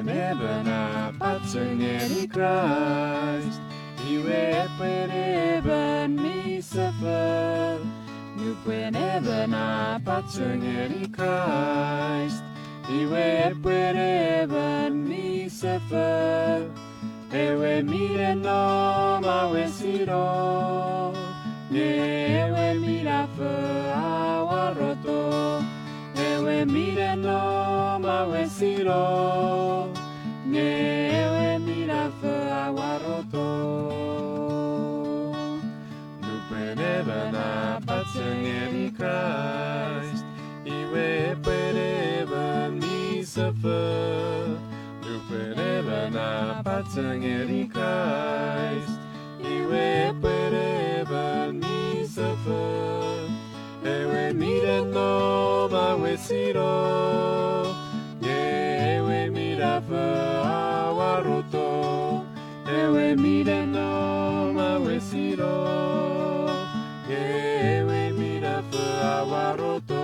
whenever na patsungeri Christ, iwe wherever me suffer. Nu whenever na patsungeri Christ, iwe wherever me suffer. Ewe mire no mawe siro, ewe mira fe awaroto. Ewe mire no mawe siro, ewe mira fe awaroto. Nupeneva na patsungeri Christ, iwe pereva mi suffer. Nupeneva na patsungeri Christ, iwe pereva mi suffer. Ewe mire no mawe siro, ewe mira fe awaroto. Ewe mire no mawe siro, ewe mira fe awaroto.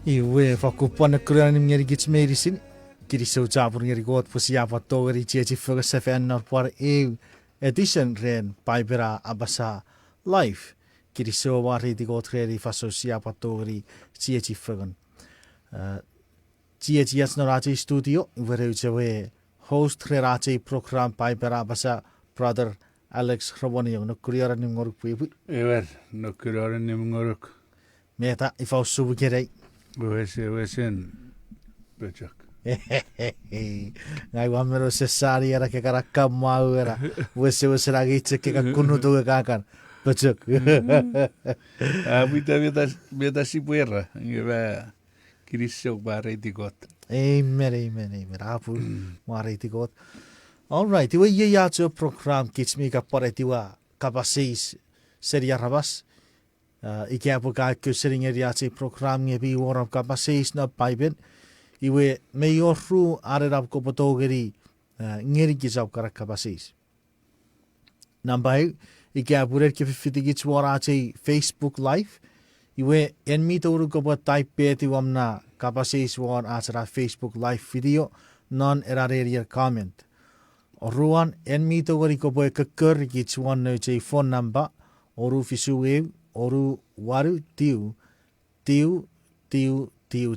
Iwe whakupana kura ni ngeri gits medicine. Kiri sau tapur ngeri god pusi apa togeri tipefira sefen nor par edition ren Paipel Apasa live. Kiri sau wari di god reri faso siapa togeri tipefira. Tietias no race studio iwe ucewe host race program Paipel Apasa brother Alex Raboni no kuriara ni ngoruk pipi. Ewer no kuriara ni ngoruk. Meta ifau subu kerei. Wesen becak. Ngai wamero sesari era ke karaka mau era. Wese lagi cek ke kunu tu kakan. Becak. Beta sipwe ngeba kirisok bare digot. Amen. Apu mare digot. All right, iwe ya cho program kitsmi ka pare tiwa kapasis seria rabas. Ike apu ka kusering eriaci program ngebi warap kapasis na Paipel. Iwe meyorru arerap ko potogeri ngeri kisap karak kapasis. Nambai ike apu rer ke fitigits waraci Facebook live. Iwe enmi toru ko pot type peti wamna kapasis war acara Facebook live video non erareria comment. Oruan enmi toru ko pot keker kits wan no phone number oru fisuwe oru waru tiu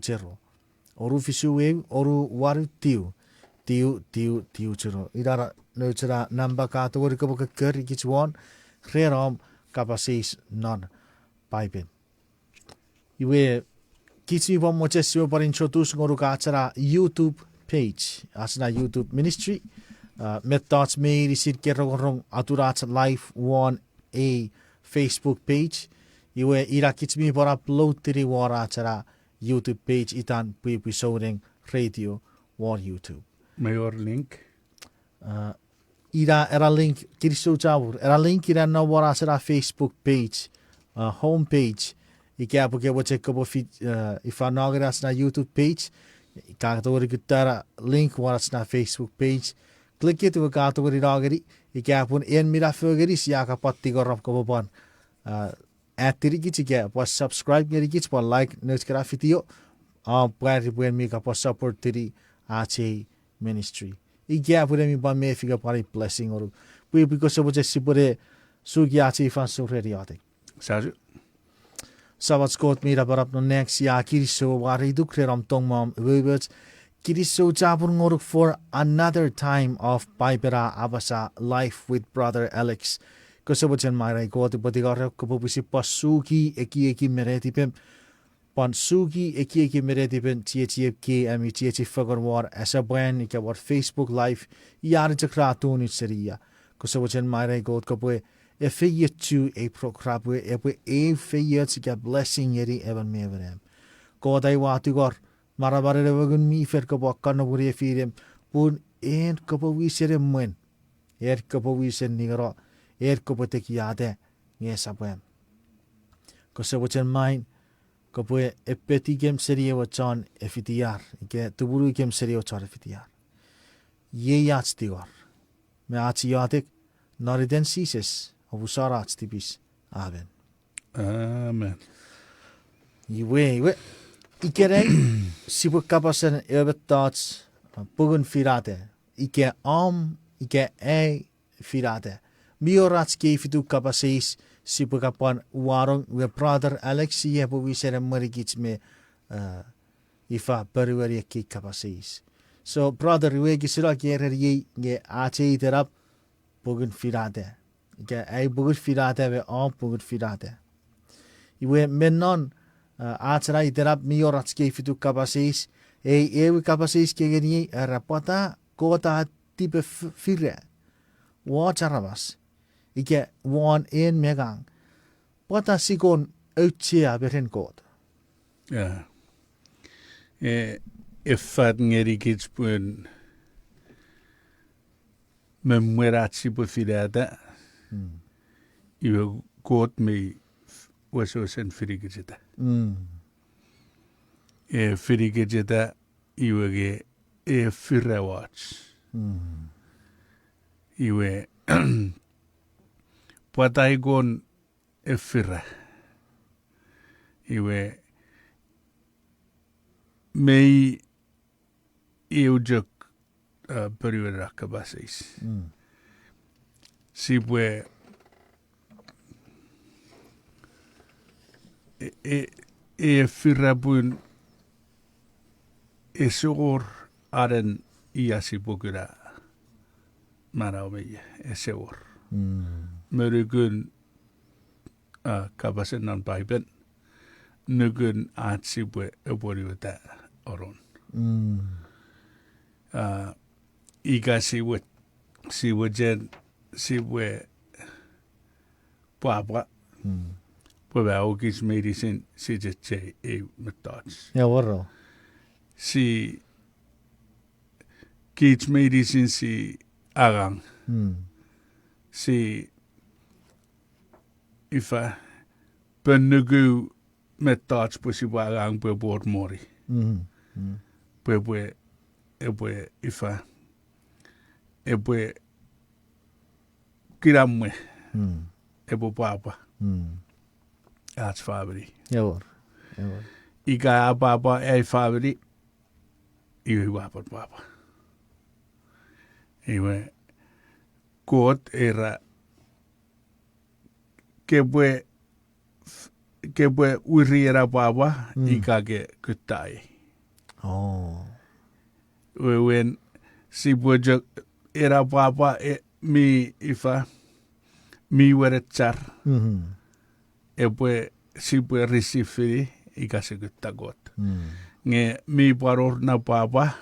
zero. Oru fisuwe oru waru tiu zero. Idara no tira number kategori ko ka keri kitwan reram kapasis non Paipel. Iwe kitsi bom mochesio par introduce ngoru ka acara YouTube page. Asna YouTube ministry. Metats me risit kerong aturat Live-018 Facebook page. Iwe ira kitsmi por upload tiri war acara YouTube page itan pipi soring radio war YouTube. Mayor link. Ira era link kirso jabur. Era link ira na war acara Facebook page. Home page. Ike apu ke wo check ko fit ifa nagras na YouTube page. Kategori gutara link war na Facebook page. Click it to kategori nagari. Ike apu en mira fogeri siaka patti gorap ko bon. Atirigi ke pas subscribe ngeri pas like news kara video pwari buen mi ka pas support tiri ache ministry ige apure mi ba me figa pari blessing or we because so je sipore sugi ache fan so ready ate saju Sabatskot mira barap no next ya kiriso wari du kreram tong mom words kiriso japur ngoruk for another time of Paipera Apasa Life with Brother Alex. Kosobochen mairai ko tu potigaro ko popisi pasuki eki meretipem pan sugi eki meretipem tie ami tie fagar war asa brand ika war Facebook live yar jakra tuni seria. Kosobochen mairai ko poe effegiet tu e procrabwe e fegiet ga blessing yeri even meverem. God ai watigor marabare wagun mi fer ko bakkan no buri firem pun en ko po wisere mwen ko po wisen nigro ko po tekiade ngesabwem. Kosobochen main ko poe epeti gem serie wachon efitiar ke tuburu gem serie wachon efitiar. Ye yats tigor. Me atiotic noridensises of usarats tibis. Amen. Amen. Iwe ikere sipwe kapasen ebetats pugun firate. Ike firate. Miorats kefitu kapaseis sipwe kapan warong we brother Alex ye po wisere marigits me ifa peruari ke kapaseis. So brother we gisira kere ye ate iterap pugun firate. Ike pugun firate we pugun firate. Iwe menon atra iterap miorats kefitu kapaseis ewe kapaseis kegeni rapata kota tipefira. Woch aramas. Ike wan en megang. Pwata sikon uitsia beren kot. Ja. Effat ngeri kitspun memueratsi på filata. Iwe kot me wasosen firigita. Firigita iwe fira watch. Iwe Pwata igon fira. Iwe mei eujok periwera kabasis. Sipwe fira pun esor aren iasipokura maraumia esor. Merukun kabasen nan Paipel. Nugun at sipwe eboriwata oron. Ika siwe jen sipwe papa. Pwebe aukis medicine si jetche metats. Ja warro. Si kits medicine si agang. Si ifa penugu metats pusi agang pe bord mori. Pwebe ifa kiramwe papa. That's favori. Ja war. Ika papa favori. Iwe papa. Iwe kot era que urriera papa ika ke kutai. Oh. When si puedo era papa mi ifa mi werechar. Si puede recibir ika se kutakot. Nge mi paror na papa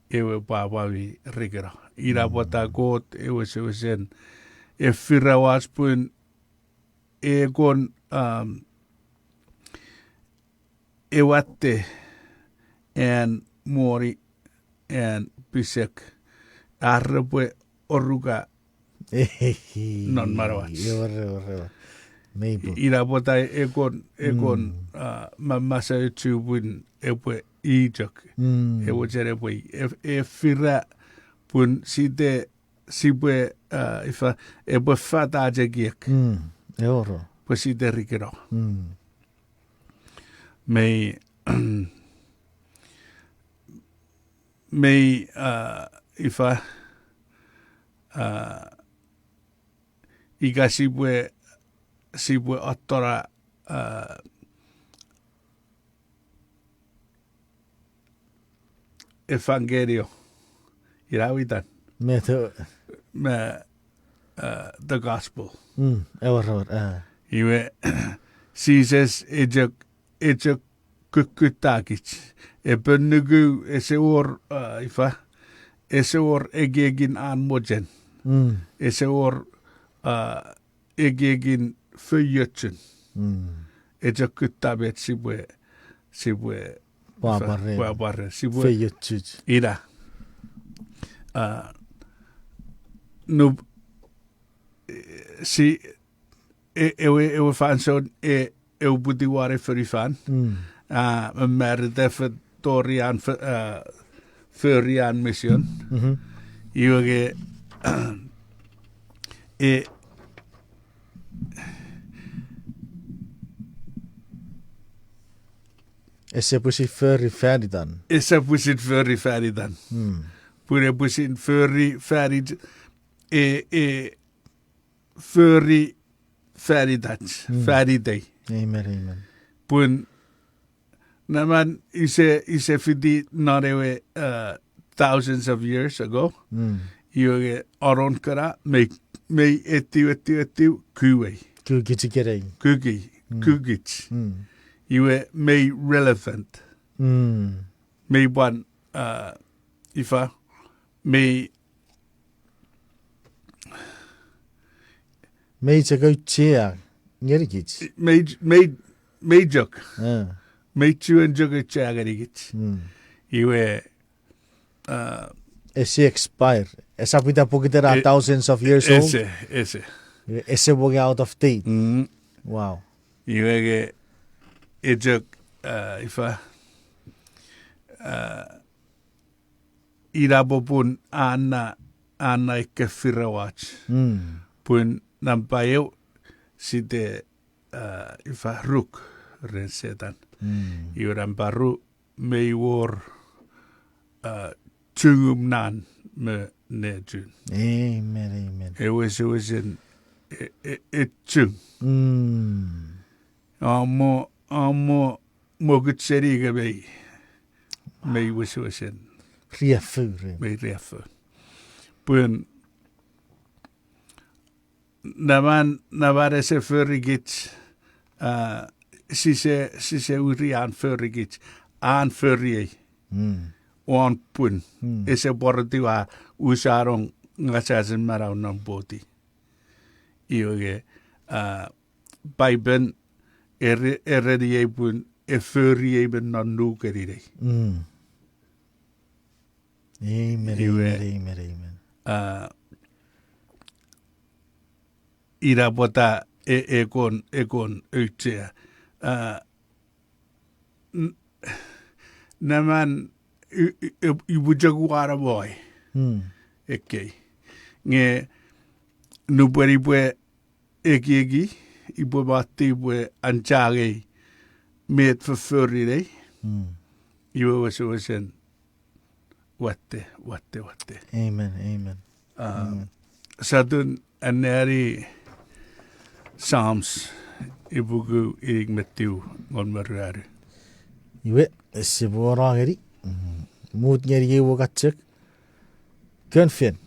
ewe papa vi rigera. Ira Pwata Kot ewe sen fira waspun egon ewatte en mori en pisek arrepe oruga non marawats. Ja maybe. Ira Pwata egon mamasa tubun ewe ijok. Ewe jerewe fira pun sipwe ifa ewe fata ajegiek. Euro. Pues si de rigero. May ifa iga sipwe atora evangelio. Irawitan. Meto. The gospel. Ewer. Iwe Jesus ejak kukutakich. Ebenugu eseor ifa eseor egegin anmojen. Eseor egegin föyötsen. Ejak kutabet sipwe Barre sipwe Föyötsyt. ira. Nub si ewe fan son eu budi ware fyrir fan. Mer därför Dorian Förian mission. Iwage Esse pusi förri färdidan. Essa pusit förri färdidan. Pure pusit förri färdig förri färdidat. Färdig. Amen. Pun naman ise fidi narewe thousands of years ago. Iwage aron kara me etiu kuwe. Kugitsikere. Kugits. Iwe may relevant. May one ifa may Meitä käytsiä njerkits. may joke. May chuen joke chagarigits. Iwe Esse expire. Essa pitää pukitera thousands of years old. Esse will out of date. Wow. Iwe ejok ifa irabopun anna ikke firawach. Pun nampaeu site ifa ruk rensetan. Iurambaru meiwor tungumnan me nejun. Amen. Ewesen etchung. Amo mogutseriga mei wesen. Rieffure. Mei rieffu. Pun navare se förrigit sise urian förrigit an förri on pun ese bordiwa usaron ngasasen marau non boti ioge Paipel erredi pun förri eben non nukeride. Amen. Ira bota ekon ytsiä. Naman ibujaguara boy. Ekkei. Nge nuperi pue eki ibu matti pue anchage met förförri. Ibu wesen watte. Amen. Satun anneri Psalms ibugu igmetiu on maruari. Iwe esse borageri. Mut nyeri wogatsek. Könfen.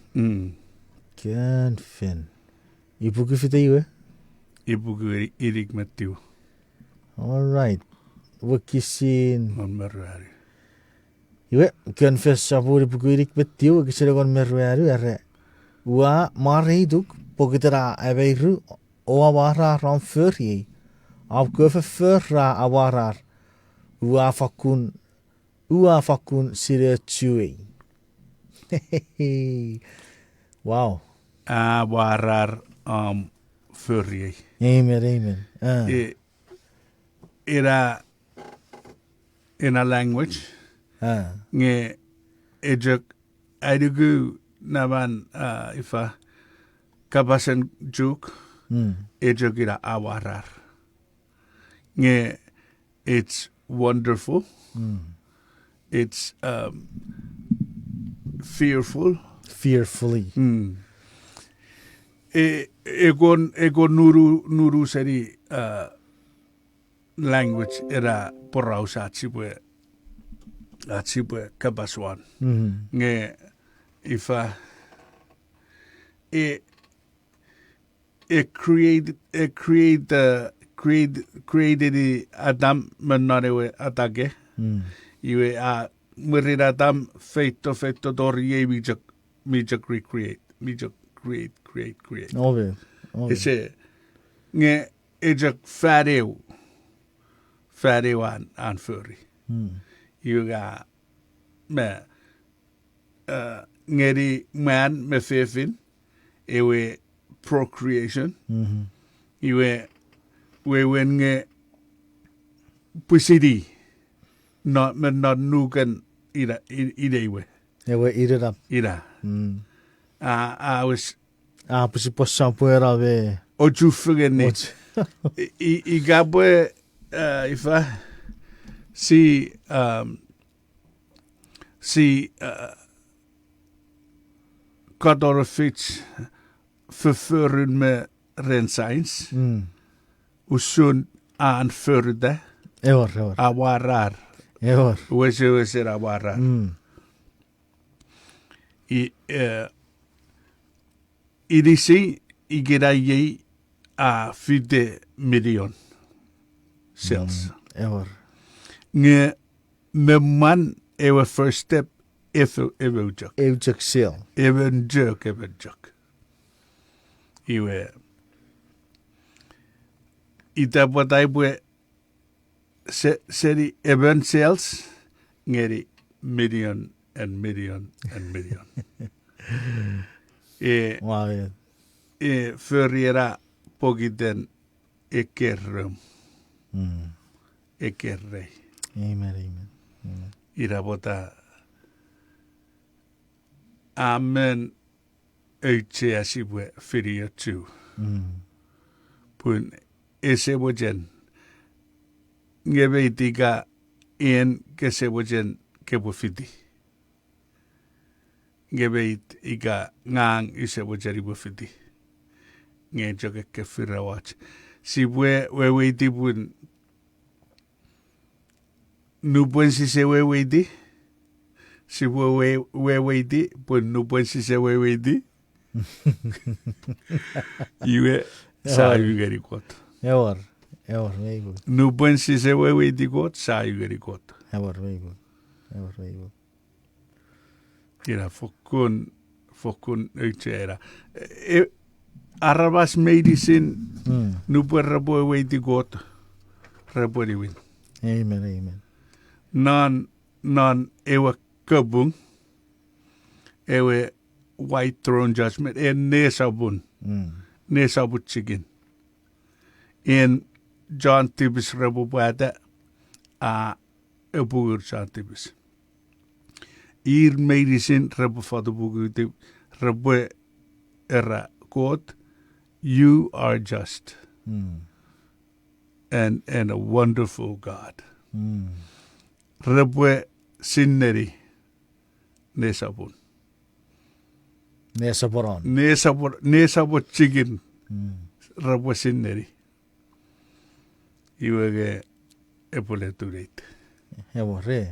Ibugu fite iwe. Ibugu igmetiu. All right. Wakisin on maruari. Iwe könfes saburi ibugu igmetiu kisere on maruari arre. Ua mariduk pogitera aveiru o awarar ran förri. Av göfe förra awarar. Ua fakun sire tjui. Wow. Awarar förri. Amen. Era in a language. Nge ejek adugu naman ifa kabasen juk ejokira awarar. Nge it's wonderful. It's fearfully. Egon nuru seri language era porausa sipwe kabaswan. Nge ifa it created Adam manarewe atake. Iwe a murid Adam feito dori mijak recreate mijak create. Ove. Ese nge ejak färeu an furry. Iwe me ngeri man me fefin ewe procreation. Iwe when nge pusidi not nugan ida iwe. Ewe irera. Ida. I was Pusi possa puera ve. oju fugeni. I gabwe ifa si kadorfits förförun med rensains. Usun anförde. Eor. Awarar. Eor. Wese awarar. Idisi igera ye a 50 million cells. Eor. Nge memman ewe first step ewe ujak. Eujak sel. Ewe juk. Iwe itapatai seri even cells ngeri million. Wow. Förera pogiden ekerrum. Ekerrei. Amen. Irabota. Amen. Öitse asibwe firia tu. Pun ese wojen. Ngebe itiga en kese wojen kebu fiti. Ngebe iga ngang ise wojeri bufiti. Nge joge ke fira watch. Si we di bun nu buen si se we di. Si we di bun nu buen si se we di. Iwe sa yu geri kot. Eor, very good. Nu buen si se we di kot sa yu geri kot. Eor, very good. Ira fokun uitera. Aramas medicine nu buen rabo we di kot. Rabo di win. Amen. Non ewe kabung. Ewe white throne judgment en nesabun. Nesabut chicken. En John Tibis rabo bada a ebugur John Tibis. Ir medicine rabo fadu bugu tib rabo era quote, you are just and a wonderful God. Rabo sinneri nesabun. Nesaboron. Nesabot chicken rabo sinneri. Iwege epuleturate. Eor,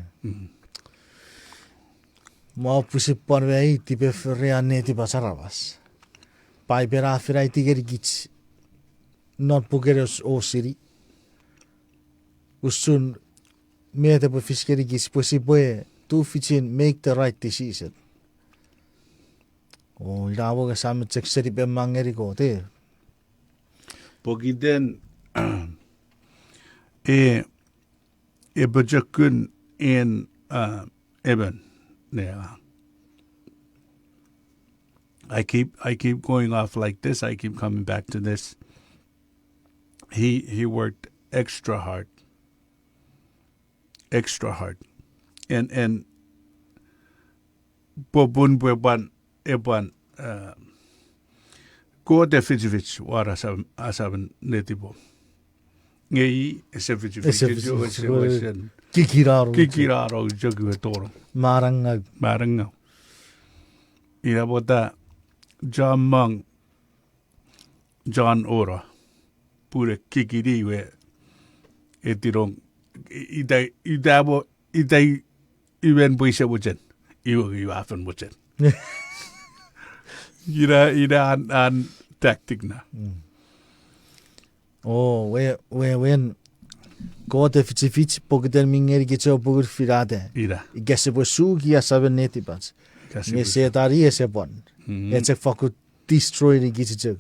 Mau pusi parvei tipe ferreane tipe sarabas. Paipera ferai tigerigits. Not pugeros o siri. Usun mete po fiskerigits pusi poe tu fichin make the right decision. O ilawo ka samet sekseri pe mangeri ko te. Pogiden bajakun en eben. Yeah. I keep going off like this. I keep coming back to this. He worked extra hard. And bobun beban eban ko definitivich war asaben netibo. Ngei esefinitivich Kikiraro jogu toro. Maranga. Ira bota John Ora. Pure kikiri we tirong itai iwen puise bujen iwa afen bujen ira an tactic na wen ko te fiti poketen mingeri ke cho pokur firade ira igese bo sugi asaben neti bats nge se tari ese bon etse faku destroy ni giche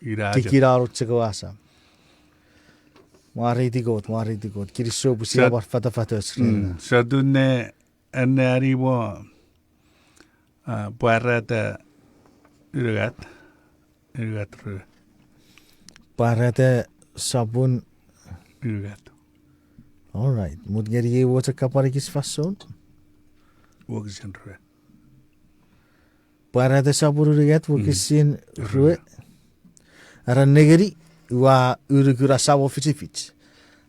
ira tikira chego asa Mari digot kiriso busia bar fata sadune ane aribo parata irigat parate sabun irigat all right mudgeri water kapari kis fason wogisen rue parate sabun irigat wokisin rue ara negeri wa urukura sabo fiti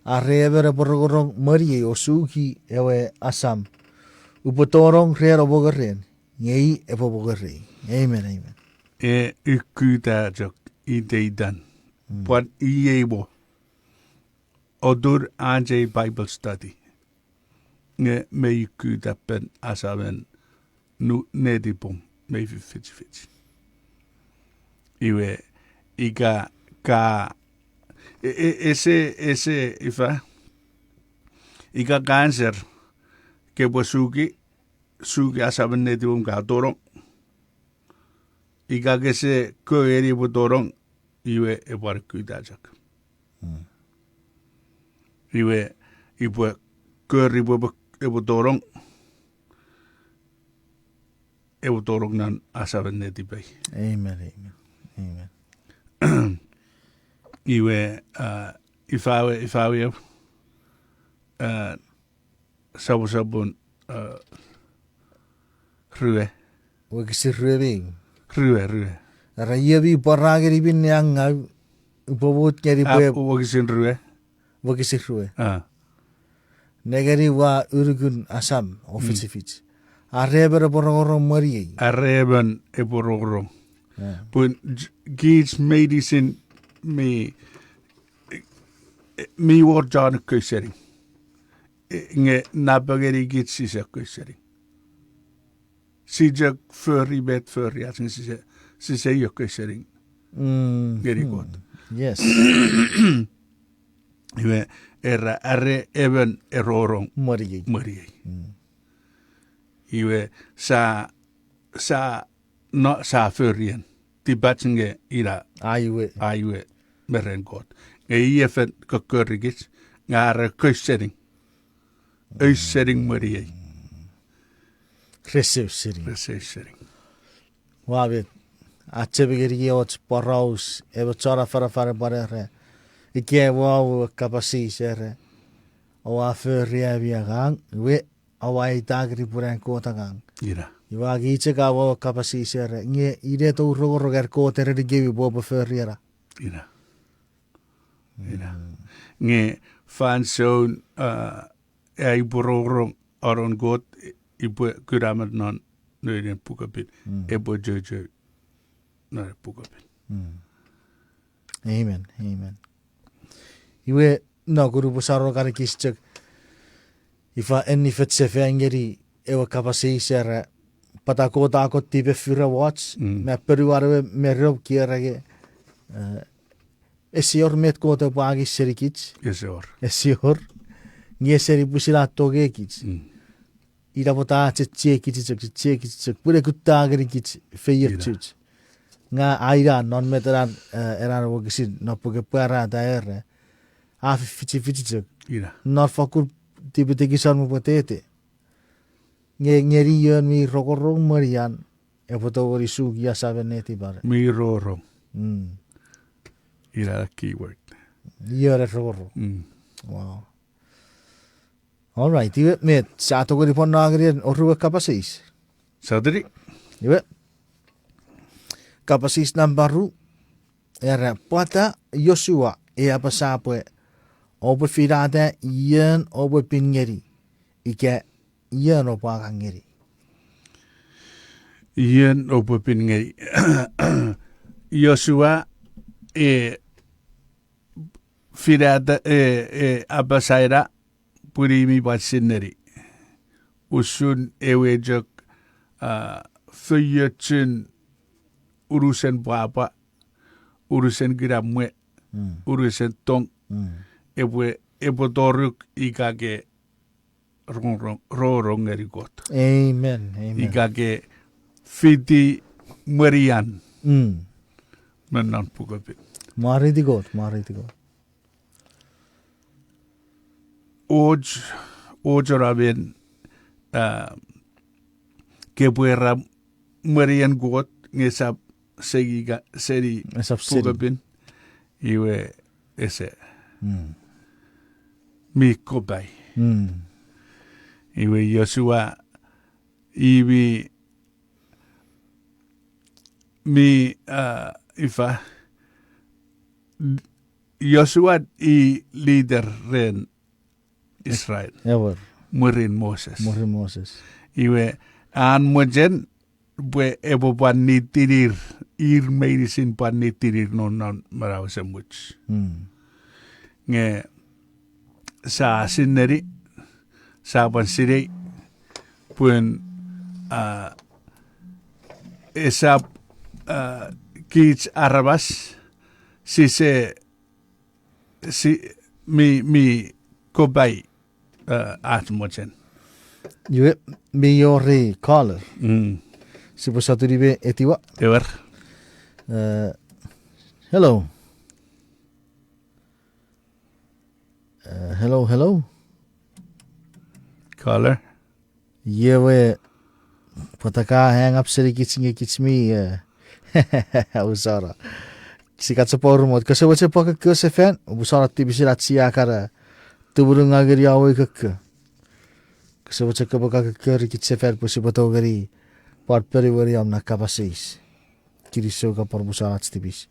arevere borogorong mari o suki ewe asam upotorong rero bogaren ngei e bogare amen e ikuta jok ideidan but iebo odur anje Bible study nge me ikuta pen asaben nu nedipom me fit iwe iga ka ese ifa iga cancer que sugi asaben nedipom ka dorong iga gese ko eri bodorong iwe e barkuda jak iwe ibo keri bo e bodorong nan asaben nedipay amen iwe ifawe sabun rue wekisi rue ara yebi parageri bin yang upobut ngeri be wogisin rue wekisi rue negeri wa urugun asam ofisifit arreber borogorong mari arreben e borogorong pun gives medicine me war jan kuisering nge nabageri gives is kuisering sijak furry bet furry as si se yo kuisering very good yes iwe era arre even errorong mari iwe sa no sa furrien tibatsinge ira aiwe meren god nge iefen kokorigis ngare kuisering mari Receive Wabit achebigeri ot paraus ebe chara fara barere ike wa kapasi sere o aferia viagang we awai tagri puran kota gang ira iwa giche ka wa kapasi sere nge ire to roger ko tere de gevi bo ferriera ira nge fan so ai bororong aron god ibu kuramat non nöiden pukapit ebo jojo na pukapit amen iwe no guru busaro kar kischak ifa enni fetsefe angeri ewa kapasi sere Pwata Kot tipefira woch me peruare me rob kierage esior met kota pagi serikich esior nge seri busila toge kich ira bota tse kich pure kutagri kich feir chuch nga aira non meteran eran wogisin no puke para daere afi fiti ira nor fakur tibete kisan mo potete ngeri yon mi rokorong marian e poto wori sugi ya sabeneti bare mi rorong ira keyword yore rokorong wow all right iwe met sato gori pon nagri oru kapasis sadri iwe kapasis nambaru era Pwata Joshua e Apasa pwe obo Finata yen obo pingeri ike yen obo angeri yen obo pingeri Joshua e Finata Apasa purimi batsineri. Usun ewejok føyetun urusen papa urusen gramwe urusen tong ewe toruk ikage rorong erigot. Amen. Ikage fiti merian. Menan pukapit. Mari di God. Ojorabin kepuera merian got ngesap seri pukapin iwe ese mi kobai iwe Joshua ibi mi ifa Joshua i leader ren Israel. Ever. Murin Moses. Iwe an mojen bue ebo pan nitirir ir medicine pan nitirir non marau semuch. Nge sa sineri sa pan siri pun esap kits aramas si mi kobai at mojen. Iwe mi yori caller. Si po satu ribe etiwa. Ever. Hello. Hello. Caller. Yewe potaka hang up seri kitsmi usara. Si katsaporu mod kasi wache poka kose fan usara tibisi ratsia kara tuburung agari awe kak. Kasi wache poka kari kitse fan pusi boto gari part periveri amna kapasis. Kiriso ka parbusa tibis.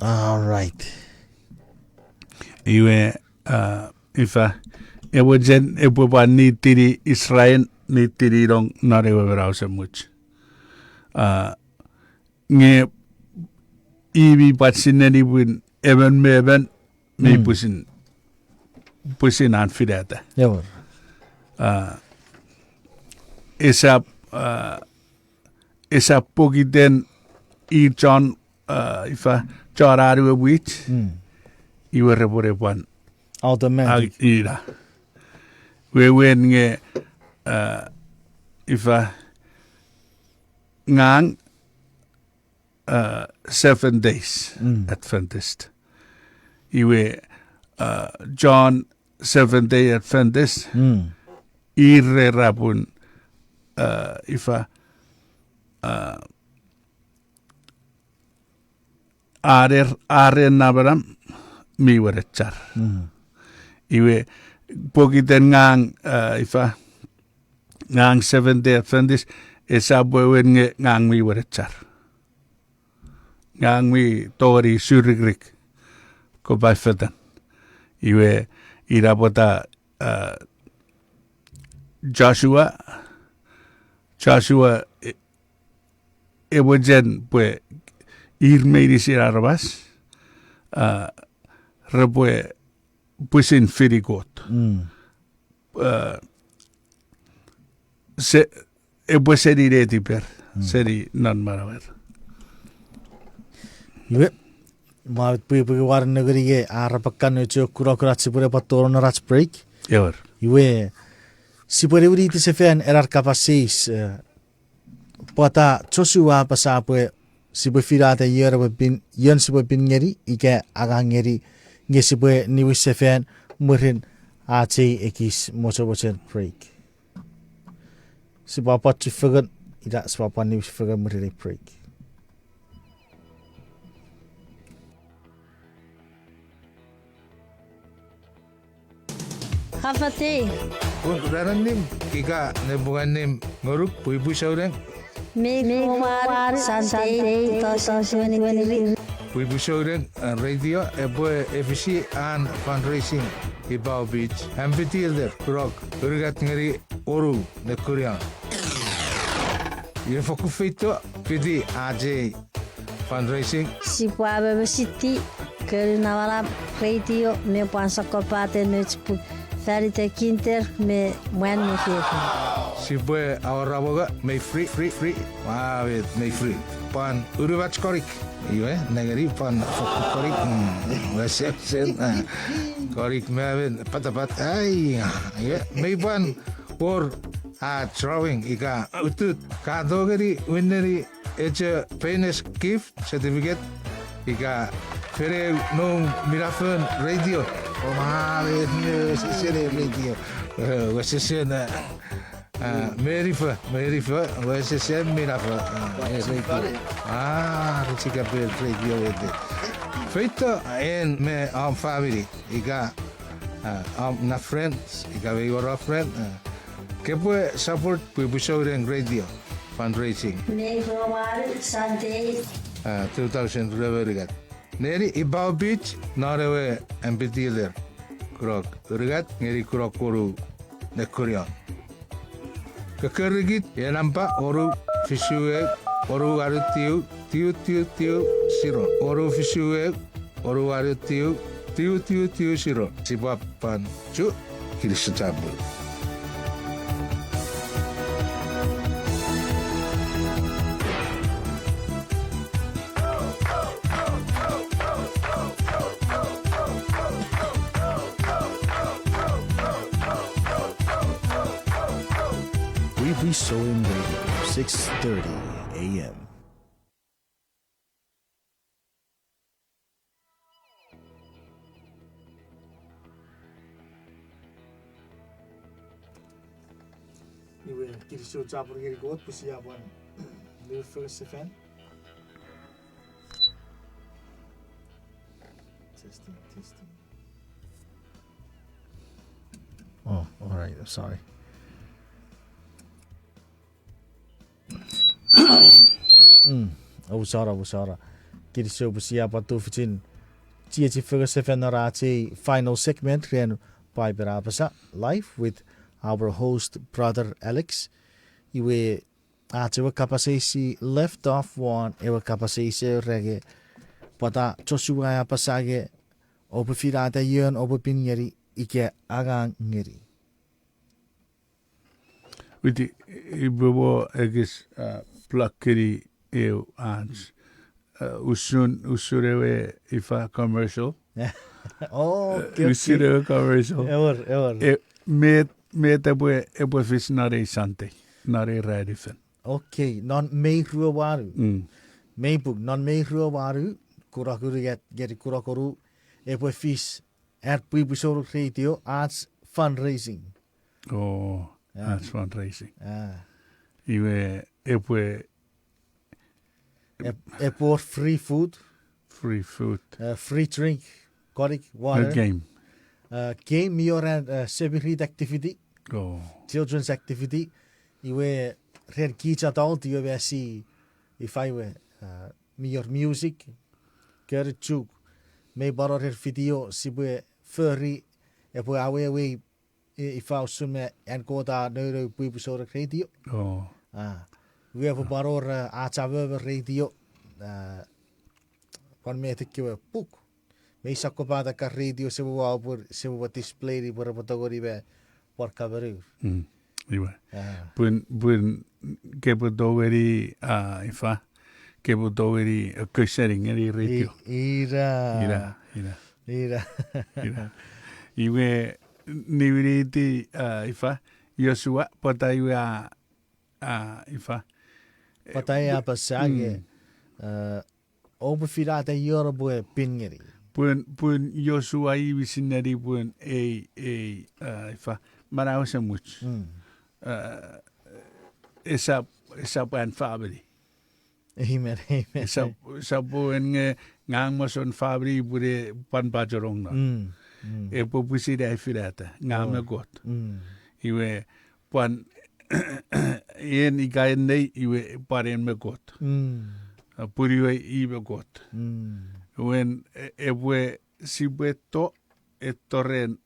All right. Iwe ifa ewojen eboba ni tiri Israel ni tiri rong narewe berau semuch. Nge ibi patsineni bun even me pusin an Finata. Yawa. Esa pogiden i John ifa chararu wich iwe repore pan Automatic. ira we nge ifa ngang 7 days Adventist iwe John 7-day Adventist irre rapun ifa are nabaram mi werechar iwe pokiten ngang ifa ngang 7-day Adventist esa buen ngang mi werechar ngang mi tori surigrik ko baifetan iwe irapota Joshua ewojen pue irmeirisi aramas repue pusin firigot se epue seri retiper seri non maraver Iwe mawit pui warna negeri ge arapakan ucu kura-kura sipure patoron rats break. ever Iwe sipure uri ti sefen erar kapasis Pwata Joshua pasapwe sipue Finata yen sipue bin ngeri ike agang ngeri nge sipue niwi sefen murin ate ekis mocho break. Sipapa tifagan ida sipapa niwi sefen murin break. Kapatid, Rarannim, ika nebuganim ngoruk puipu saureng, may kumar Sunday 2023. puipu saureng radio eboe FCC and fundraising Ibao Beach amphitheater kurok urigat ngeri oru ne Korea. Yefoku feito pidi AJ fundraising Si Pwaba City, Keri nawala radio me pansa kopate nutspu. Ferite kinter me mwen me fefe. Sipwe awaraboga may free. Mawit may free. Pan uruwach korik. Iwe negeri pan korik. Wasep sen. Korik mawit patapat. Ay, iwe may pan or drawing ika utut kadogeri winneri it's a famous gift certificate ika fere no mirafun radio. Oh, mawit no sisere radio. Wasesena. Merifa, wasesem mirafa. Ritsika per radio ete. Feito en me family. Ika na friends, ika we were a friend. Que puede support Pwungun en radio fundraising. Me romaru Sunday. 2000 reverigat. Neri Ibao Beach, Norewe amphitheater. Kurok urigat ngeri kurok koru nekurion. Kekerigit yenampa oru fisue oru aru tiu siro. Oru fisue oru aru tiu siro. Sipapan cu kirisacabu. We Sowing Radio, 6:30 a.m. Iwe kirisu chapur giri got pusi aban the first event. Testing. Oh, all right. I'm sorry. Usara. Kirisu pusi aban tu fitin. Tia first event narati final segment ren Paipel Apasa live with our host brother Alex. Iwe atewa kapasesi left off one ewa kapasesi rege Pwata Joshua Apasage opo Finata yun opo pinini ike agang ngeri. Witi ibubo egis plakiri eu ans usurewe ifa commercial. Okay. Usurewe commercial. Ever. Me tabwe fish nare sante nare radifen. Okay, non mei rua waru. Mei book non mei rua waru. Kurakuru get kurakoru epo fish at Pwungun radio arts fundraising. Oh, that's fundraising. Iwe epo free food. Free drink. Korik water. A game. Game your and separate activity. Oh. Children's activity. Iwe red kids adult you see if I were your music. Kerchuk may borrow her video sipwe furry epo awe if I sume and go da no Pwungun radio. Oh. We have a borrow atawa radio one me take you a book. May sakopada ka radio sewa display ri por potogori be por cover. Iwa. Bun kebodoweri ifa kebodoweri kusering eri radio. Ira. Iwe niwiriti ifa Joshua pata iwa ifa. Pata Apasage opo Finata yorbo pinini. Pun Joshua iwi sinari pun ifa marau semuch. Esa pan family. Amen. Sa pun ngang mason family bude pan bajorong na. Epo pusi dai Finata ngang me got. Iwe pan ien ikain nei iwe paren me got. Puriwe iwe got. When ewe sipwe to etoren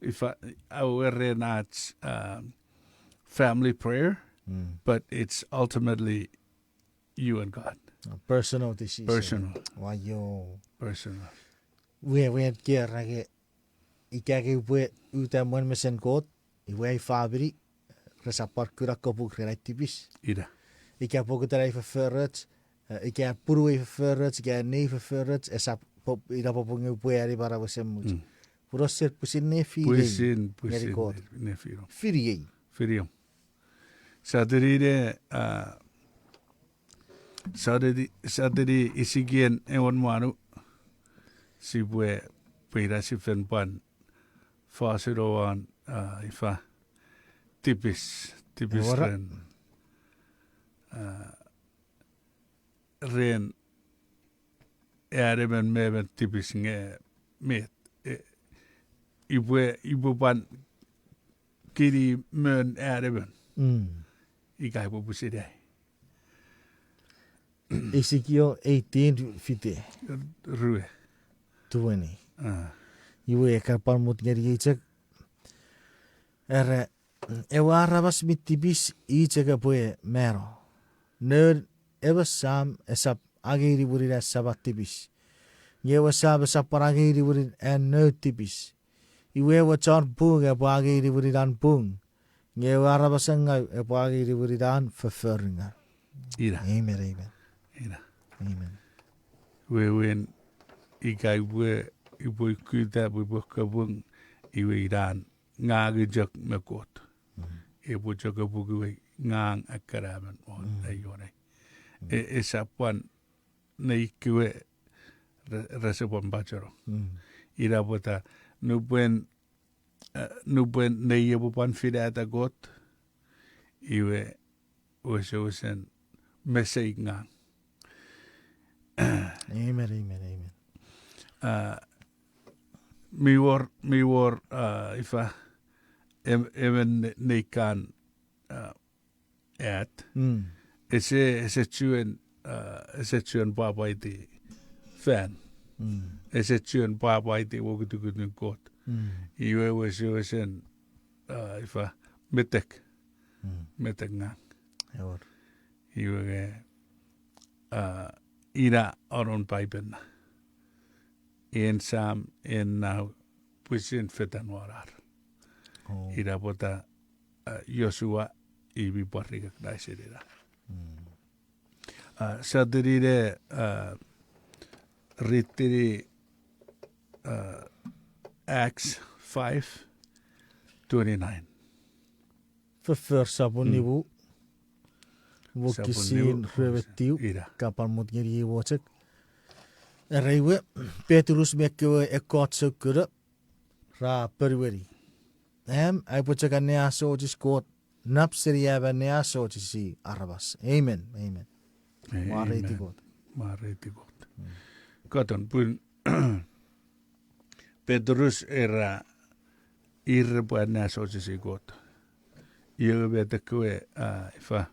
ifa our not family prayer, but it's ultimately you and God. Personal decision. Personal. Wayo. Personal. We kira ke ikake we utamon mesen kot. Iwe fabri. Resa parkura kopuk relativist. Ida. Ik ook het er even verret. Ik heb puro even verret. Ik heb neven verret. Esa pop ida popung pueri para você muito. Puro ser pusin nefi. Pusin God. nefiro. Firiei. Firium. Sadride sadri isigien ewan manu sipwe pira sifen pan fasiroan ifa tipis ren ren äremen meven tipis nge met ibu pan kiri mön äremen ikai pupu sidai Ezekiel 18 fite. rue 20. Iwe kapal mut ngeri icek. Ewa rabas mitibis icek apoe mero. Ner ewa sam esap agiri burida sabat tibis. Ngewa sab esap paragiri burid en ner tibis. Iwe wa char pung apo agiri buridan pung. Ngewa rabas engai apo agiri buridan verferinga. ira Amen. ira Amen. wen ikai ibu kuta ibu kabung iwe iran ngagi jak mekot ibu jak bugu ngang akaraman on ayore esapan naikiwe resepon bacharo ira bota nubuen nei bupan Finata got iwe usen mesei ngang Amen. mi war ifa even nekan at ese chuen baba iti fan ese chuen baba iti wogutukun kot iwe wesen ifa metek ngang iwe ira aron Paipel na en sam en now pusin fetan warar ira bota Joshua ibi parriga knaisirira sadrire ritiri Acts 5:29 För sabon niveau. Wokisin revetiu ira kapal mut ngeri wocek. Reiwe Petrus mekewe ekot sekura ra perweri. Ai pocek ane aso jiskot nap seriaba ne aso jisi arabas. Amen. Mareti god. Katon pun Petrus era irrepuan asojisi got. Ieu betekwe ifa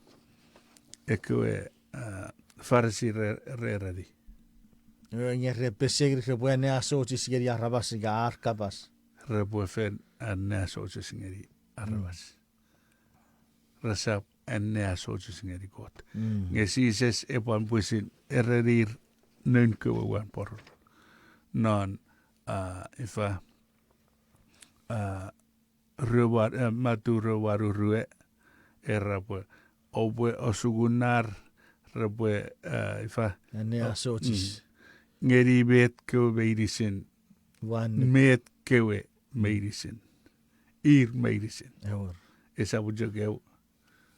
ekwe farsi reradi. Ngere pesegri repuan ne aso jisi geri arabas ga arkabas. Repuefen an asojisi ngeri arabas. Rasap an asojisi ngeri got. Ngesises epan pusin ererir nunkewe wan por. Non ifa matu rewaru rue erapue obwe osugunar rapue ifa Ane aso jis. ngeri bet kewe meirisin Wan met kewe meirisin ir meirisin ewor. esabu jogeu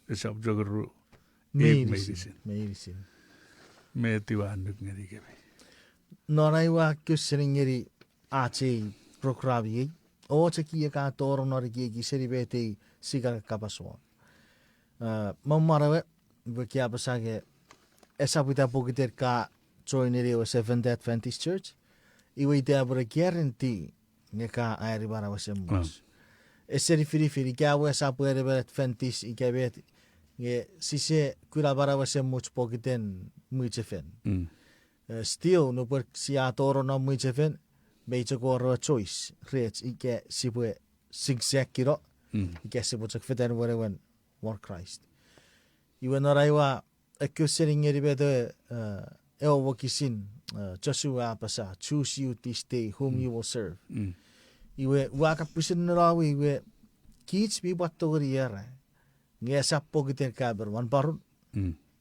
esabu jogeru ir meirisin Meirisin. meti wanduk ngeri kewe Norai wa kusringeri ache prokrabi. O cheki ka toro nori ki seri bete sigar kapaswa. Mamarawe beki abasage esabuta pokiter ka joineri o Seventh Adventist Church. Iwe te abra guarantee ngeka airi bara wasemus. Eseri firi ka wa sapu ere Adventist ikabet nge sise kura bara wasemus pokiten muichefen. Still no per sia toro no muichefen. Beitsa koro choice reach ike sipwe sigsekiro ike sipwe chak feten wore wen war Christ. Iwe noraiwa Ekkuseringeri bede elwakisin Joshua Apasa, choose you this day whom you will serve. Iwe wakapusin rawi iwe kids bi batori era. Nge sappo kiter kaber wan parun.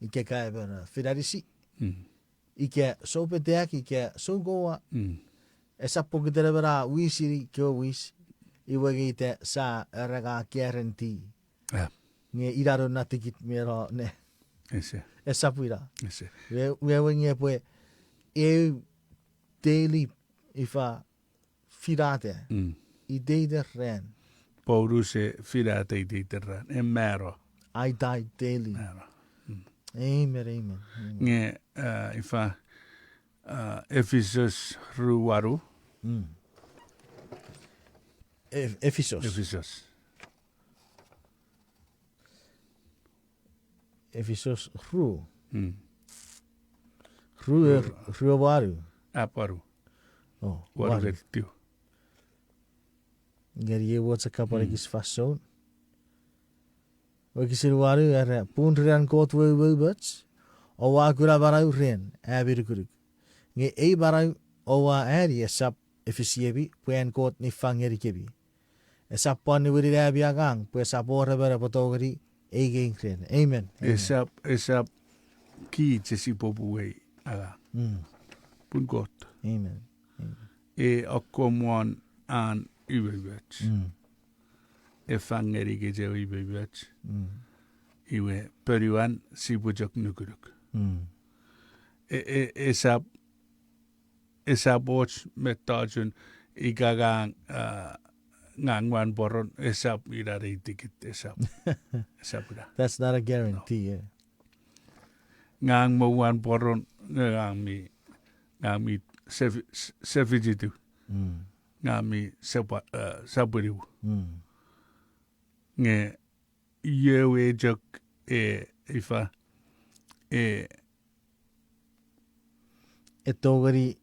Ike kaber fidarisi. Ike so peteak ike so goa. Sappo kiter bera wisiri kyo wis. Iwe gite sa raga guarantee. Nge iraro na tikit mero ne. Sapira. We nge pue daily ifa Finata. I deed ran. Paulus Finata I deed ran. En mero. I died daily. Mero. Amen. Nge ifa Ephesus ruwaru. Ephesus ru. Ru waru. Aparu. Oh, Waru waru. vertiu. Ngeri ye wotsa kapare kis fason. Wakisir waru era punrian kot we bats. O wa kura barau ren abirkuruk. Nge e barau o wa eri sap efisiebi puen kot ni fangeri kebi. Esap pon ni wiri abi agang pue sapora bara potogri e ren. Amen. Esap ki tesi popuwe aga. Pun kot. Amen. E akkomuan an yvevets. E fangeri keje yvevets. Iwe periwan sipujok nukuruk. Esap woch metajun igagang ngangwan boron esap irari tikit esap. That's not a guarantee. Yeah. Ngang mawan boron ngang mi sefijitu. Ngang mi saburiu. Nge yewe jok ifa Etogari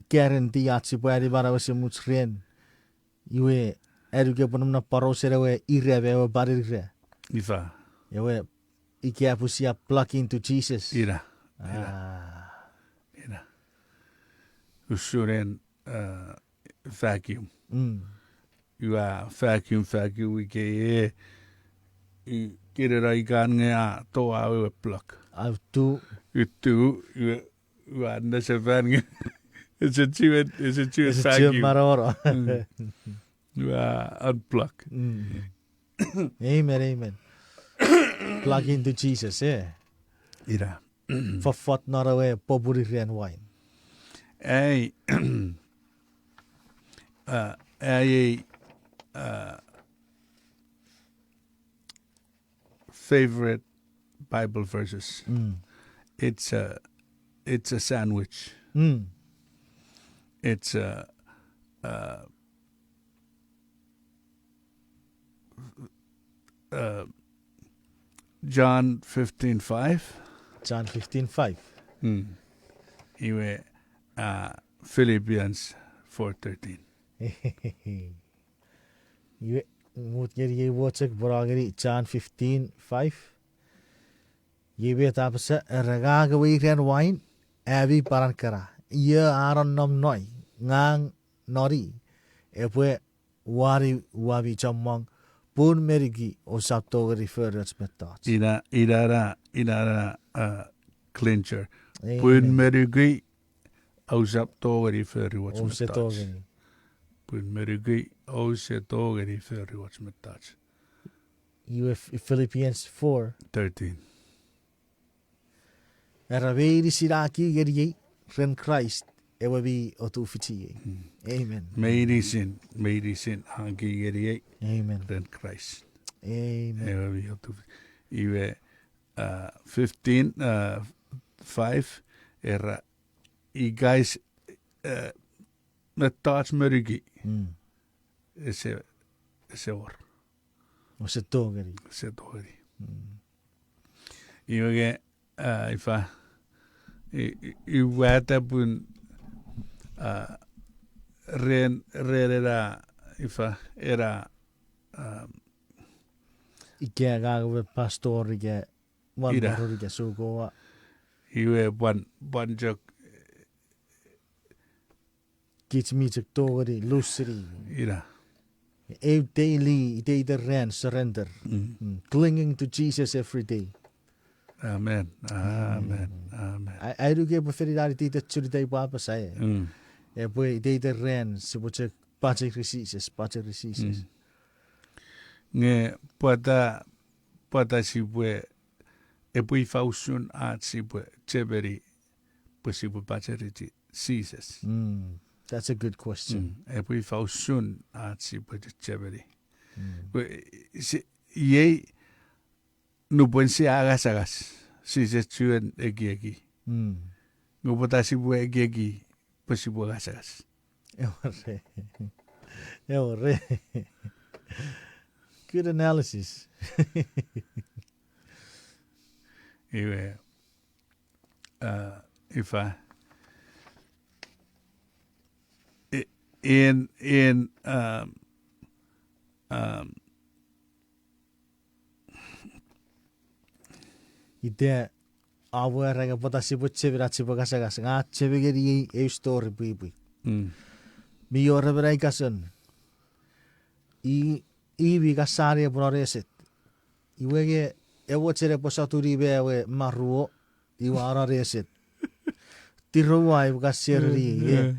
guarantee atsi puari bara wase mutsrien. Iwe eduke punum na parosere we irebe we barire. ifa Iwe ike apusia plug into Jesus. ira usuren vacuum. Iwa vacuum ike I kirera ikan nge to awe plug. I've two. Itu iwa anda sevan nge. It's a chiwet vacuum. Maroro. Iwa unplug. Amen. Plug into Jesus, yeah. Ira. For fot not away poburi ren wine. Favorite Bible verses. It's a sandwich. It's John 15:5. John 15:5. Iwe Philippians 4:13. Iwe mutgeri ye wotsek borageri John 15:5. Iwe tapsa ragaga ren wine abi parankara. Ye aron nom noi ngang nori. Epwe wari wabi chamong pun merigi o saptogeri förrets metats. Idara clincher. Pun merigi o saptogeri förrets metats. Pun merigi o saptogeri förrets metats. Iwe Philippians 4:13. 13. Eraveri siraki geri ren Christ ewabi otufiti. Amen. Medicine hangi geri Amen. ren Christ. Amen. Ewabi otufiti. Iwe 15:5 era I guys metats merigi. Ese or. Se togeri. Iwe ifa I wata pun ren era ifa era Ike agawe pastor ike wan Ira. maruri ke suko Iwe ban jok gits me tori lusri. ira. Daily the ran surrender. Clinging to Jesus every day. Amen. Amen. Amen. I do get preferred the church day papa say. E boy the ran se boche pache resistance. Nge pwata sipwe e pui fausun at sipwe cheberi pui sipwe pacheriti Jesus. That's a good question. E pui fausun at sipwe cheberi. Ye nupuen si agas Jesus chuen egi. Ngupota sipwe egi pui sipwe agas. Eore. Good analysis. Iwe ifa in Ide awa raga pota si butche vira si baga saga nga chevegeri e story bibi. Mi ora vera ikason. I viga sari broreset. Iwege e wachere posaturi bewe maruo iwara reset. Tirowa iwga serri ye.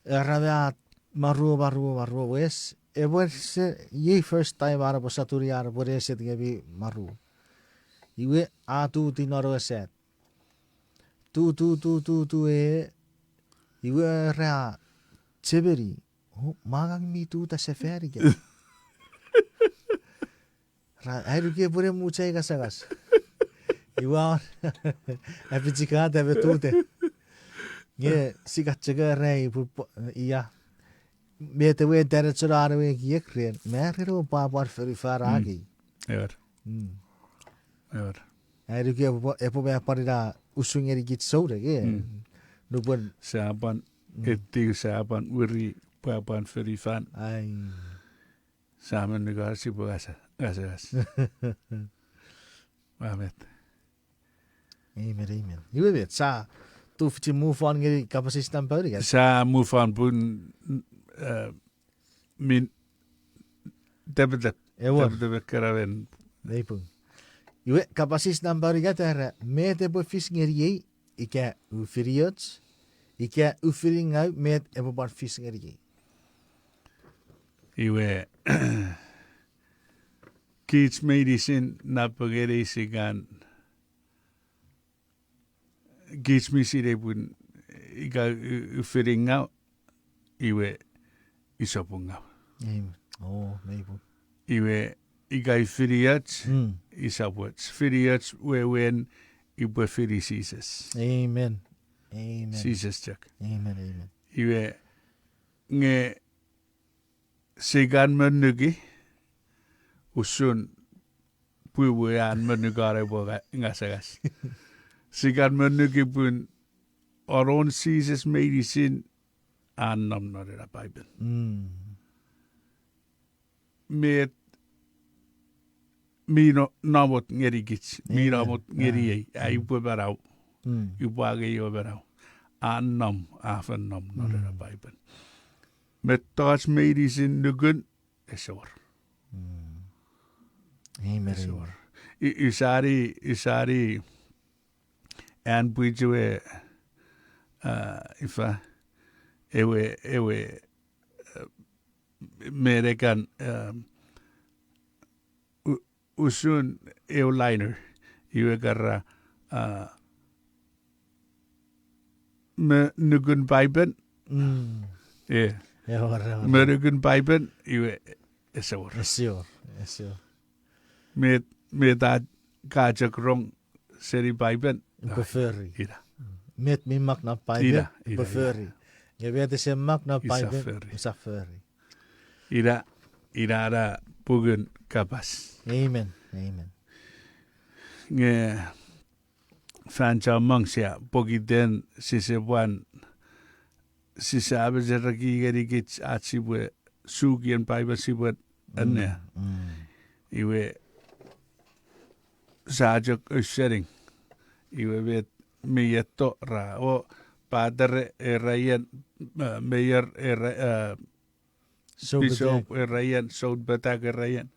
Raga maruo wes. E wese ye first time ara posaturi ara boreset gebi maruo. Iwe atu tinoro set. Tu e iwe ra cheberi. Oh, magang mi tu ta seferi ke. Ra airu ke pure muchai kasagas. Iwa apicika ta betute. Ye sikatchega rei iya. Mete we dere churare we yekren. Merero papar ferifara agi. Ever. Airu ke epo be parira usungeri git sore ke. Nupun Saban etti saban wiri papan ferifan ai samen negara si gas. Amen. Amen. You vet sa tu fiti move on ngeri kapasitam pari gas. Sa move on pun min debet karaven. Leipung. You kapasitam pari gat era mete bo fish ngeri ike ufiriots ike ufiring out met ebo bar fish ngeri. Iwe kids medicine na pagere sigan kids mi sire pun ika ufiring out iwe isopung out. Amen. Oh, leipung. Iwe ika ufiriats isapwats. Firiats wen iwe firi Jesus. Amen. Jesus chak. Amen. Iwe nge sigan menugi usun puwean menugare boga ngasagas. Sigan menugi pun oron Jesus medicine annam nore Paipel. Met mino namot ngeri gits. Mino namot ngeri ai puberau. Ubage yo berau. Annam afannam nore Paipel. Met touch medicine nugun esor. Amen. Isari and bujue ifa ewe American usun airliner iwe garra me nugun Paipel. Yeah. Merugun Paipel iwe esor. Sure. Met dat kajak rong seri Paipel. Beferi. Ira. Met mi mak na Paipel. Ira. Beferi. Je weet is een mak na Paipel. Isaferi. Isaferi. Ira ra pugun kapas. Amen. Nge fancha mangsia pogiden sisebuan sisabe jeraki geri gits atsibwe sugian Paipel sibwe anne. Iwe saajok ushering. Iwe vet mietto ra o padre erayen mayor So bishop bedank. erayen so batak erayen.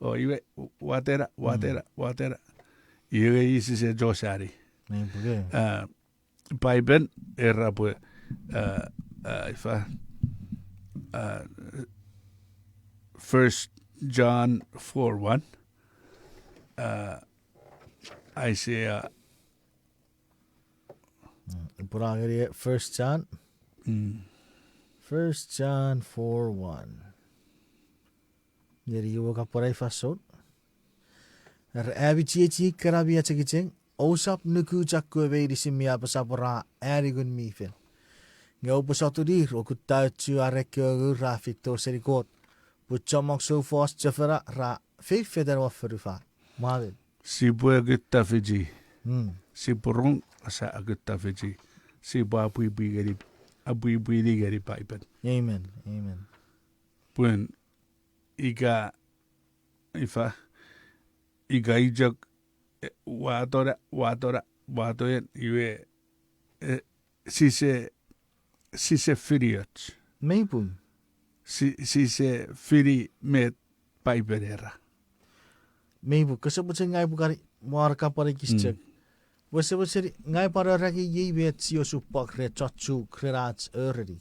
O iwe watera. Iwe isi se Joshari. May buge. Paipel era pues ifa 1 John 4:1 Isaiah Puragari 1 John. 1 John 4:1. Yeri yuwa ka porai fasot. Abi chi karabi achakicheng. Osap nuku chakku veiri simia pasapora arigun mifel. Ngau pasaturir o kutautu arekyo rafito serikot. Puchamok so fast jafara ra feder wa ferufa. Mavel. sipwe gutta fiji sipurung asa gutta fiji sipa apui geri Paipel. Amen. Amen. Puen iga ijak watoyen iwe sise firiot. Maypun. Sise firi met Paipel era. Maybu kasabut ngai bukari muarka pare kischek. Wasabut ngai para ragi ye vet sio supak re chachu krirats erri.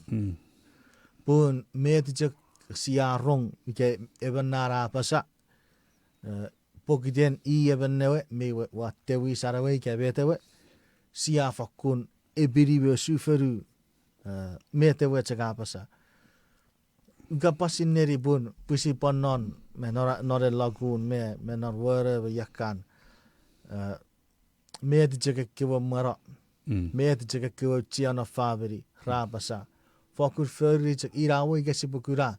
Pun medjek siarong ike ebenara pasa. Pokiden ebennewe mewe wat tewi sarawe ke betewe sia fakun ebiriwe suferu metewe chagapasa. Gapasin neri bun pusi panon me nore lagun me nor were yakan me de kewa mara me de kewa chiana favori rabasa fokur feri chak irawo gesi bukura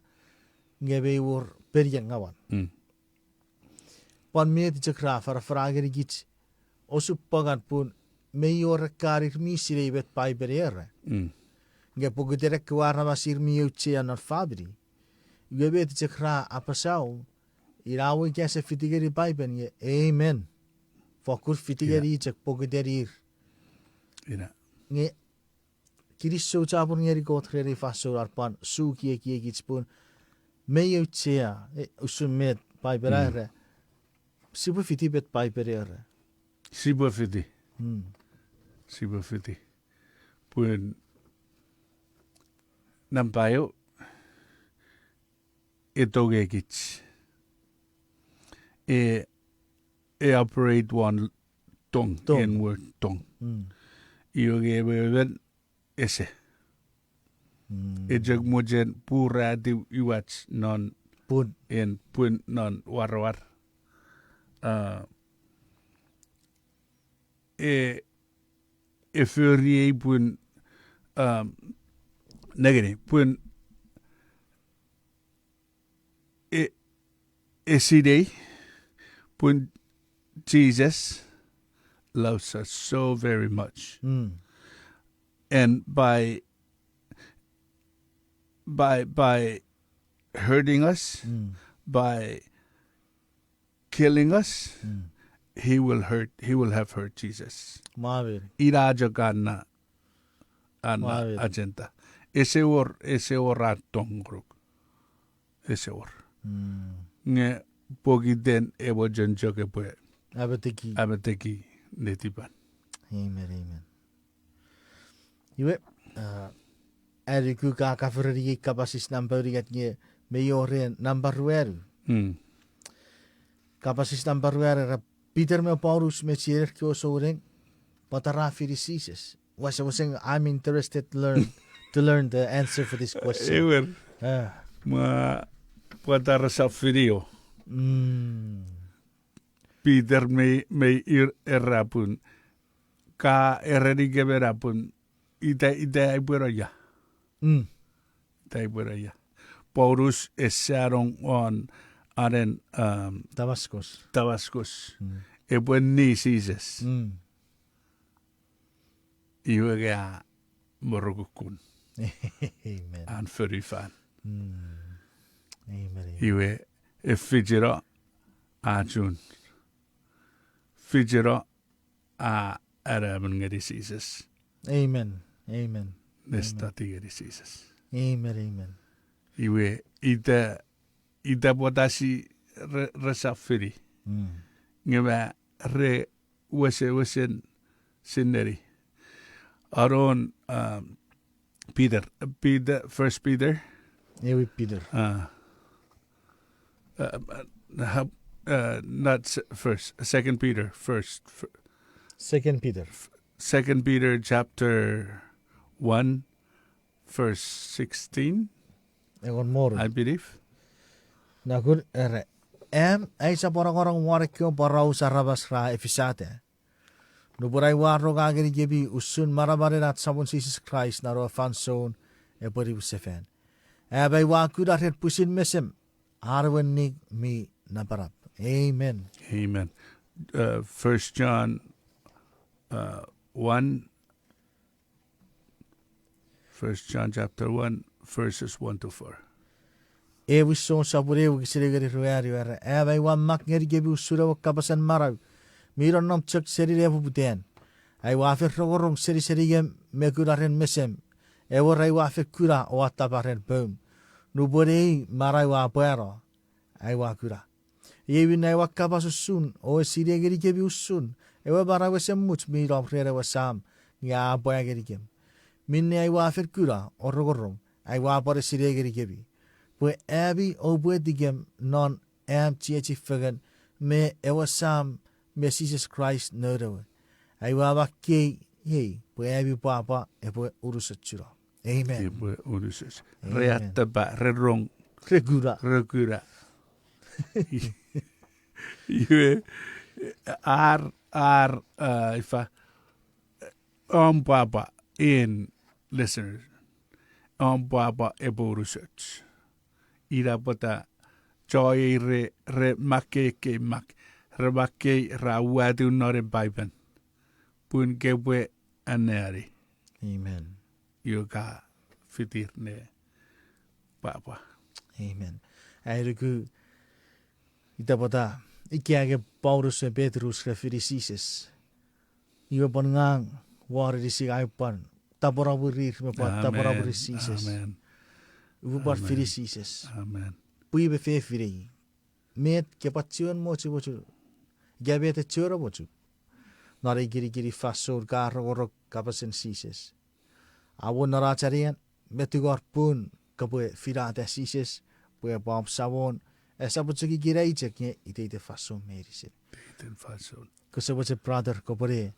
ngebe wor perjeng ngawan pan me de kra frageri git osu pagan pun me yor karir mi sirebet Paipel nge pogudere kwara masir mi chiana favori Gebe te kra apasau irawo kese fitigeri Paipel ye amen fokur fitigeri chak pogederir Ina. nge kiriso chapur ngeri got kheri faso arpan su kie gitspun meyo chia usumet Paipel are sibu fitibet Paipel are Sibu fiti. Puen nampayo etogekich. E operate one tong in word tong. Iogeben ese. E jagmojen pura di iwach non pun in pun non warwar. E furie pun negere pun Eside pun Jesus loves us so very much. And by hurting us, by killing us, he will have hurt Jesus. maver Irajagan na Mavet. agenda. Ese or ratong gruk. Ese or. Nge pogiden ebo jonjoke pue abeteki netipan. Amen. Iwe eriku ka kafreri kapasis namparigat nge meyoren nambarueru. Kapasis nambarueru Peter me Paulus me chier kyo soren patara firisises. Was saying I'm interested to learn the answer for this question. Ewer ma Pwata Joshua. Peter me ir erapun. Ka ereri geberapun. Ida ibueraya. Ibueraya. Paulus esaron on aren Damascus. Ebuen ni Jesus. Iwega morogukun. Amen. An furifan. Amen. Iwe effigera ajun fijero a araman ngeri Jesus. Amen. Amen. Nestati ngeri Jesus. Amen. Amen. Iwe ita potasi resafiri. Ngewa re wesen sineri. Aron Peter, First Peter. Ewe Peter. Not first, Second Peter, first. 2 Peter. 2 Peter chapter 1, verse 16, Egon moro. I believe. Nagur ere. Ay sa orang-orang warekyo parau sa rabas ra efisate. Nuburay waro gagari gibi usun marabare at sabon Jesus Christ naro fanson e pari usefen. Abay waku dahet pusin mesem. Arwen nig mi naparap. Amen. Amen. 1 John 1, 1 John chapter 1, verses 1 to 4. Ewi son sabure wi sirigari ruari wara. Abay wa mak ngeri gibi usura wa kabasan maraw. Miron nom chak seri revu buten. Ay wafir rogorong seri gem meguraren mesem. Ewa ray wafir kura o ataparen boom. Nubore maray wa pero. Ay wa kura. Yewi na wa kabasusun o siri geri gibi usun. Ewa barawa semmuch mirom rere wa sam. Nga boya geri gem. Minne ay wafir kura o rogorong. Ay wa pare siri geri gibi. Pwe abi o bwe digem non chiachi fagan me ewa sam me Jesus Christ nodo. Ay wa ke ye pwe abi papa e pwe urusachuro. Amen. Ibu urusus. Reatta ba rerong Regura. regura. Iwe ifa papa in listeners. Papa e urusus. Ira pota joy re make ke mak. Rebake rawadu nore Paipel. Pun kewe aneri. Amen. Yoga fitir ne papa. Amen. Ay rugu itapota ikiage Paulus e Petrus refirisises. Iwa pangang wari disi pan taboraburir me pa taboraburises. Amen. Iwa par firisises. Amen. Pui be fe firei. Met ke patsion mochu mochu. Gabete chura mochu. Nari giri fasur garro goro kapasen sises. Awon naracharian metugor pun kapue Finata sises. Pue bomb savon. Esa puchuki girai cheknya ite faso merisin. Iten fason. Kusabache brother kopore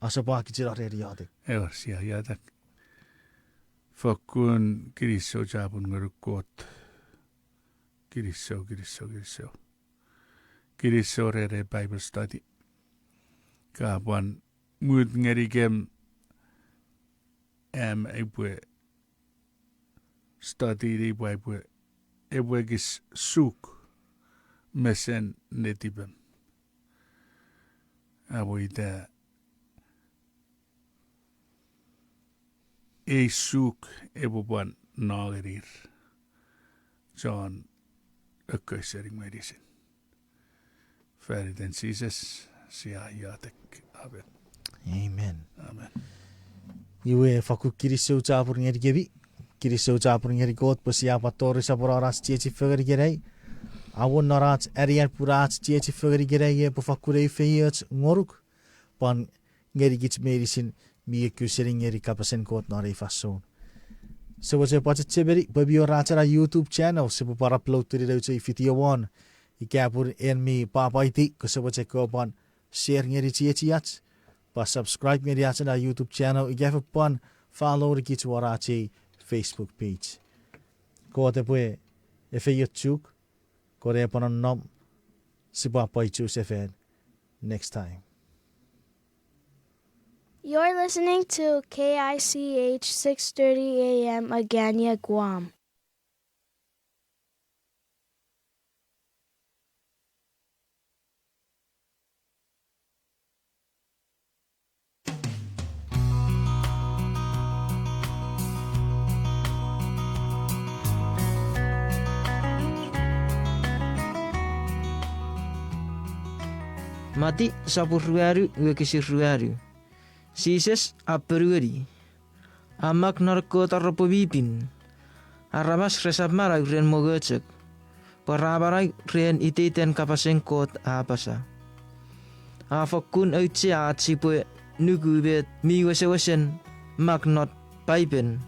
asapa kichira reriade. Eorsia yadak. Fakun kiriso jabun ngurukot. Kiriso. Kiriso rere Bible study. Kapan mood ngerigem ebwe study di Bible ebwe gis suk mesen netibem. Aboida suk ebuban nagerir. John ökköisering medicine. Färdigt den Jesus siya yatek. Amen. Amen. Amen. Iwe faku kirisau capur ngeri gebi. Kirisau capur ngeri got pasia patori saporaras cieci fagari gerai. Awon narats arian purats cieci fagari gerai ye pufakure feyets ngoruk. Pan ngeri gits medicine mi kusering ngeri kapasen got nari fason. So se pacha cheberi babio rachara YouTube channel se para upload to the video one. Ikapur en mi papa iti kusabache ko pan share ngeri cieci yats. Pa subscribe ngeri yats na YouTube channel. Ikapur pan follow the gits warachi Facebook page. Ko te pue e feyet chuk. Ko re pan nom si papa ichu se fen next time. You're listening to KICH 6:30 AM Agania, Guam. Mati sapurruaru wekisirruaru. Sises aperuari. Amak narko tarpobipin. Aramas resapmarai ren mogocek. Parabarai ren ititen kapasengkot apasa. Afakun uitsi sipwe nugubet miwesewesen magnot Paipel.